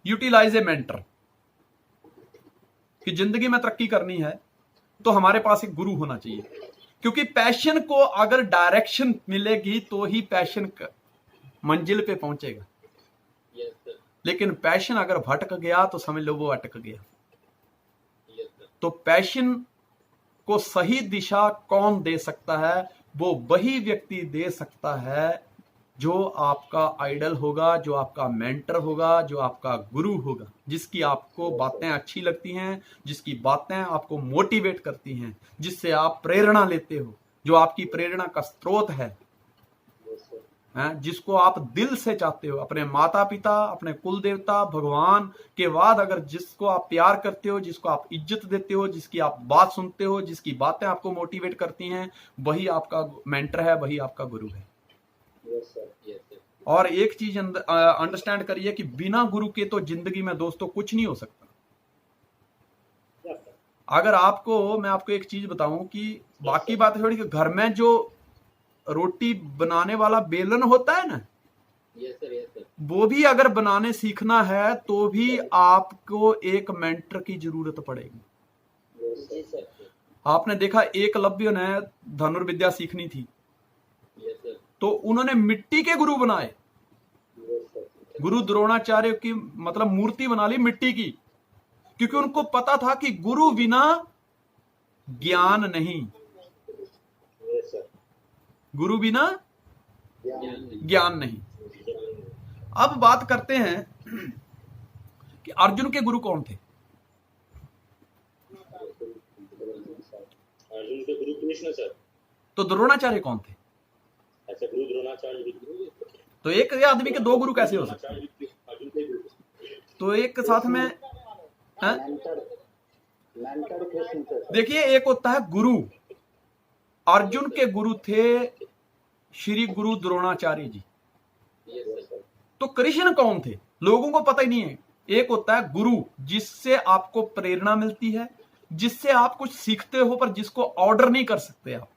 Utilise ए mentor. कि जिंदगी में तरक्की करनी है तो हमारे पास एक गुरु होना चाहिए, क्योंकि पैशन को अगर डायरेक्शन मिलेगी तो ही पैशन मंजिल पे पहुंचेगा। लेकिन पैशन अगर भटक गया तो समझ लो वो अटक गया। तो पैशन को सही दिशा कौन दे सकता है? वो वही व्यक्ति दे सकता है जो आपका आइडल होगा, जो आपका मेंटर होगा, जो आपका गुरु होगा, जिसकी आपको बातें अच्छी लगती हैं, जिसकी बातें आपको मोटिवेट करती हैं, जिससे आप प्रेरणा लेते हो, जो आपकी प्रेरणा का स्रोत है, जिसको आप दिल से चाहते हो। अपने माता पिता, अपने कुल देवता, भगवान के बाद अगर जिसको आप प्यार करते हो, जिसको आप इज्जत देते हो, जिसकी आप बात सुनते हो, जिसकी बातें आपको मोटिवेट करती हैं, वही आपका मेंटर है, वही आपका गुरु है। और एक चीज अंडरस्टैंड करिए कि बिना गुरु के तो जिंदगी में दोस्तों कुछ नहीं हो सकता। अगर मैं आपको एक चीज बताऊं कि बाकी बात थोड़ी कि घर में जो रोटी बनाने वाला बेलन होता है ना, वो भी अगर बनाने सीखना है तो भी आपको एक मेंटर की जरूरत पड़ेगी। आपने देखा एकलव्य ने धनुर्विद्या सीखनी थी तो उन्होंने मिट्टी के गुरु बनाए। गुरु द्रोणाचार्य की मतलब मूर्ति बना ली मिट्टी की, क्योंकि उनको पता था कि गुरु बिना ज्ञान नहीं, गुरु बिना ज्ञान नहीं। अब बात करते हैं कि अर्जुन के गुरु कौन थे? अर्जुन के गुरु कृष्ण सर। तो द्रोणाचार्य कौन थे? अच्छा, गुरु द्रोणाचार्य। तो एक आदमी के दो गुरु कैसे हो सकते हैं? तो एक साथ में देखिए, एक होता है गुरु। अर्जुन के गुरु थे श्री गुरु द्रोणाचार्य जी। तो कृष्ण कौन थे? लोगों को पता ही नहीं है। एक होता है गुरु, जिससे आपको प्रेरणा मिलती है, जिससे आप कुछ सीखते हो, पर जिसको ऑर्डर नहीं कर सकते आप।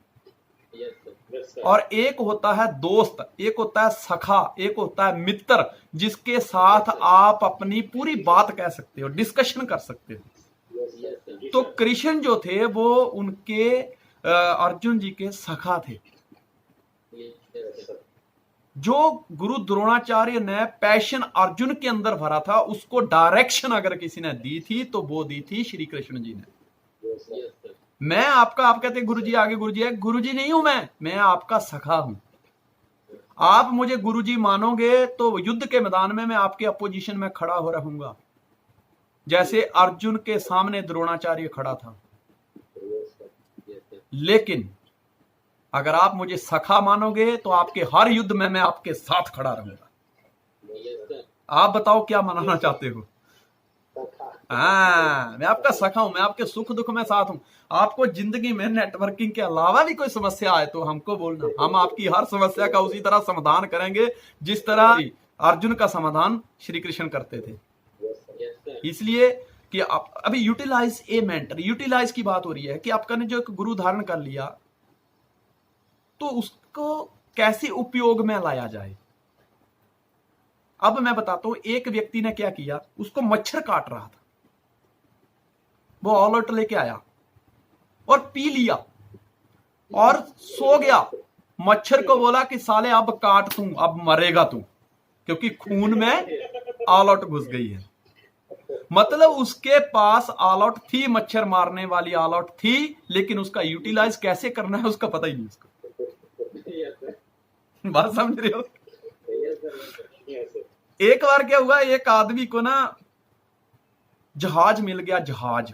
और एक होता है दोस्त, एक होता है सखा, एक होता है मित्र, जिसके साथ आप अपनी पूरी बात कह सकते हो, डिस्कशन कर सकते हो। तो कृष्ण जो थे वो उनके अर्जुन जी के सखा थे। जो गुरु द्रोणाचार्य ने पैशन अर्जुन के अंदर भरा था, उसको डायरेक्शन अगर किसी ने दी थी तो वो दी थी श्री कृष्ण जी ने। मैं आपका, आप कहते गुरुजी आगे गुरुजी है, गुरुजी नहीं हूं मैं आपका सखा हूं। आप मुझे गुरुजी मानोगे तो युद्ध के मैदान में मैं आपके अपोजिशन में खड़ा हो रहूंगा, जैसे अर्जुन के सामने द्रोणाचार्य खड़ा था। लेकिन अगर आप मुझे सखा मानोगे तो आपके हर युद्ध में मैं आपके साथ खड़ा रहूंगा। आप बताओ क्या मनाना चाहते हो? मैं आपका सखा हूं, मैं आपके सुख दुख में साथ हूं। आपको जिंदगी में नेटवर्किंग के अलावा भी कोई समस्या आए तो हमको बोलना, हम आपकी हर समस्या का उसी तरह समाधान करेंगे जिस तरह अर्जुन का समाधान श्री कृष्ण करते थे। इसलिए कि आप अभी यूटिलाइज ए मेंटर, यूटिलाइज की बात हो रही है कि आपका ने जो एक गुरु धारण कर लिया तो उसको कैसे उपयोग में लाया जाए। अब मैं बताता हूं, एक व्यक्ति ने क्या किया, उसको मच्छर काट रहा था, वो ऑल आउट लेके आया और पी लिया और सो गया। मच्छर को बोला कि साले अब काट तू, अब मरेगा तू, क्योंकि खून में ऑल आउट घुस गई है। मतलब उसके पास ऑल आउट थी, मच्छर मारने वाली ऑल आउट थी, लेकिन उसका यूटिलाइज कैसे करना है उसका पता ही नहीं उसको। बात समझ रहे हो? एक बार क्या हुआ, एक आदमी को ना जहाज मिल गया, जहाज।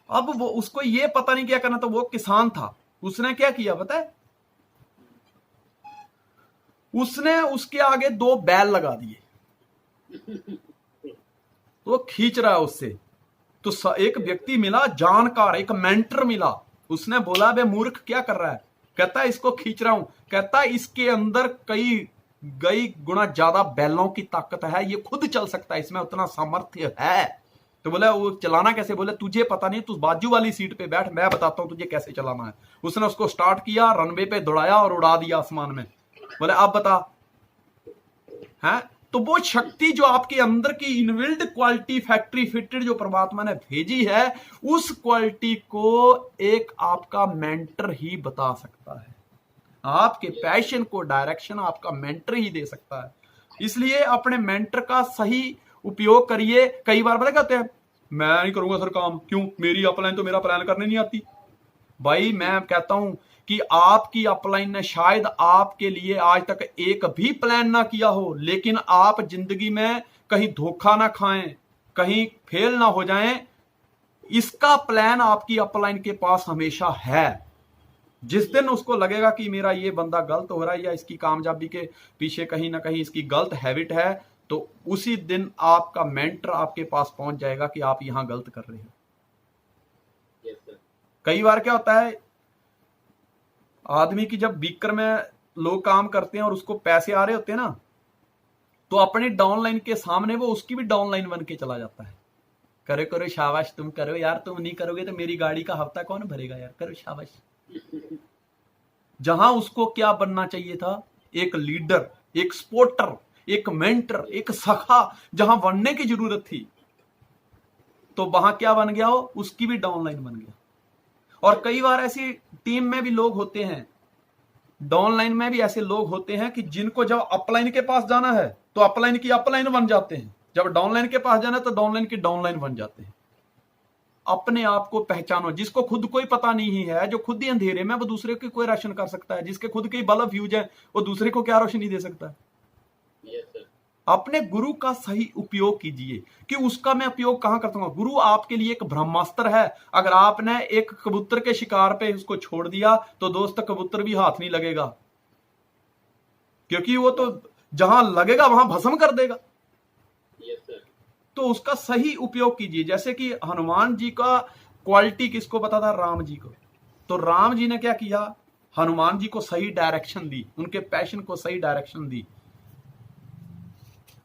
अब वो उसको ये पता नहीं क्या करना था, वो किसान था। उसने क्या किया पता है? उसने उसके आगे दो बैल लगा दिए, तो खींच रहा है उससे। तो एक व्यक्ति मिला जानकार, एक मेंटर मिला, उसने बोला बे मूर्ख क्या कर रहा है? कहता है इसको खींच रहा हूं। कहता है इसके अंदर कई गुना ज्यादा बैलों की ताकत है, ये खुद चल सकता है, इसमें उतना सामर्थ्य है। तो बोला वो चलाना कैसे? बोले तुझे पता नहीं, तू बाजू वाली सीट पे बैठ, मैं बताता हूं तुझे कैसे चलाना है। उसने उसको स्टार्ट किया, रनवे पे दौड़ाया और उड़ा दिया आसमान में। बोले अब बता, है तो वो शक्ति जो आपके अंदर की इनबिल्ड क्वालिटी फैक्ट्री फिटेड जो परमात्मा ने भेजी है, उस क्वालिटी को एक आपका मेंटर ही बता सकता है। आपके पैशन को डायरेक्शन आपका मेंटर ही दे सकता है। इसलिए अपने मेंटर का सही उपयोग करिए। कई बार पता कहते हैं, मैं नहीं करूंगा सर काम, क्यों, मेरी अपलाइन तो मेरा प्लान करने नहीं आती। भाई मैं कहता हूं कि आपकी अपलाइन ने शायद आपके लिए आज तक एक भी प्लान ना किया हो, लेकिन आप जिंदगी में कहीं धोखा ना खाएं, कहीं फेल ना हो जाएं, इसका प्लान आपकी अपलाइन के पास हमेशा है। जिस दिन उसको लगेगा कि मेरा ये बंदा गलत हो रहा है या इसकी कामयाबी के पीछे कहीं ना कहीं इसकी गलत हैबिट है, तो उसी दिन आपका मेंटर आपके पास पहुंच जाएगा कि आप यहां गलत कर रहे हो। कई बार क्या होता है, आदमी की जब बीकर में लोग काम करते हैं और उसको पैसे आ रहे होते हैं ना, तो अपने डाउनलाइन के सामने वो उसकी भी डाउनलाइन बन के चला जाता है। करो करो शाबाश, तुम करो यार, तुम नहीं करोगे तो मेरी गाड़ी का हफ्ता कौन भरेगा यार, करो शाबाश। जहां उसको क्या बनना चाहिए था, एक लीडर, एक सपोर्टर, एक मेंटर, एक सखा, जहां बनने की जरूरत थी, तो वहां क्या बन गया हो, उसकी भी डाउनलाइन बन गया। और कई बार ऐसी टीम में भी लोग होते हैं, डाउनलाइन में भी ऐसे लोग होते हैं कि जिनको जब अपलाइन के पास जाना है तो अपलाइन की अपलाइन बन जाते हैं, जब डाउनलाइन के पास जाना है तो डाउनलाइन की डाउनलाइन बन जाते हैं। अपने आप को पहचानो। जिसको खुद कोई पता नहीं है, जो खुद ही अंधेरे में, वो दूसरे की कोई रोशन कर सकता है। जिसके खुद के बल्ब फ्यूज है, वो दूसरे को क्या रोशनी दे सकता है। अपने गुरु का सही उपयोग कीजिए। कि उसका मैं उपयोग कहां करता हूं, गुरु आपके लिए एक ब्रह्मास्त्र है। अगर आपने एक कबूतर के शिकार पे उसको छोड़ दिया तो दोस्त कबूतर भी हाथ नहीं लगेगा, क्योंकि वो तो जहां लगेगा वहां भस्म कर देगा। तो उसका सही उपयोग कीजिए। जैसे कि हनुमान जी का क्वालिटी किसको पता था, राम जी को। तो राम जी ने क्या किया, हनुमान जी को सही डायरेक्शन दी, उनके पैशन को सही डायरेक्शन दी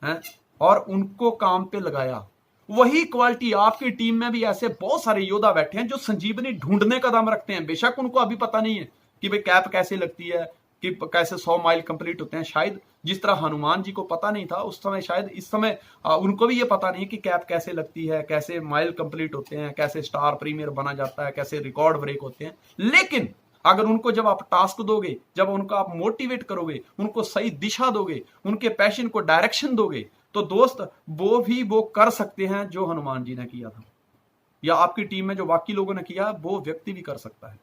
है, और उनको काम पे लगाया। वही क्वालिटी आपकी टीम में भी ऐसे बहुत सारे योद्धा बैठे हैं जो संजीवनी ढूंढने का दम रखते हैं। बेशक उनको अभी पता नहीं है कि भाई कैप कैसे लगती है, कि कैसे 100 माइल कंप्लीट होते हैं। शायद जिस तरह हनुमान जी को पता नहीं था उस समय, शायद इस समय उनको भी ये पता नहीं कि कैप कैसे लगती है, कैसे माइल कंप्लीट होते हैं, कैसे स्टार प्रीमियर बना जाता है, कैसे रिकॉर्ड ब्रेक होते हैं। लेकिन अगर उनको जब आप टास्क दोगे, जब उनको आप मोटिवेट करोगे, उनको सही दिशा दोगे, उनके पैशन को डायरेक्शन दोगे, तो दोस्त वो कर सकते हैं जो हनुमान जी ने किया था, या आपकी टीम में जो बाकी लोगों ने किया वो व्यक्ति भी कर सकता है।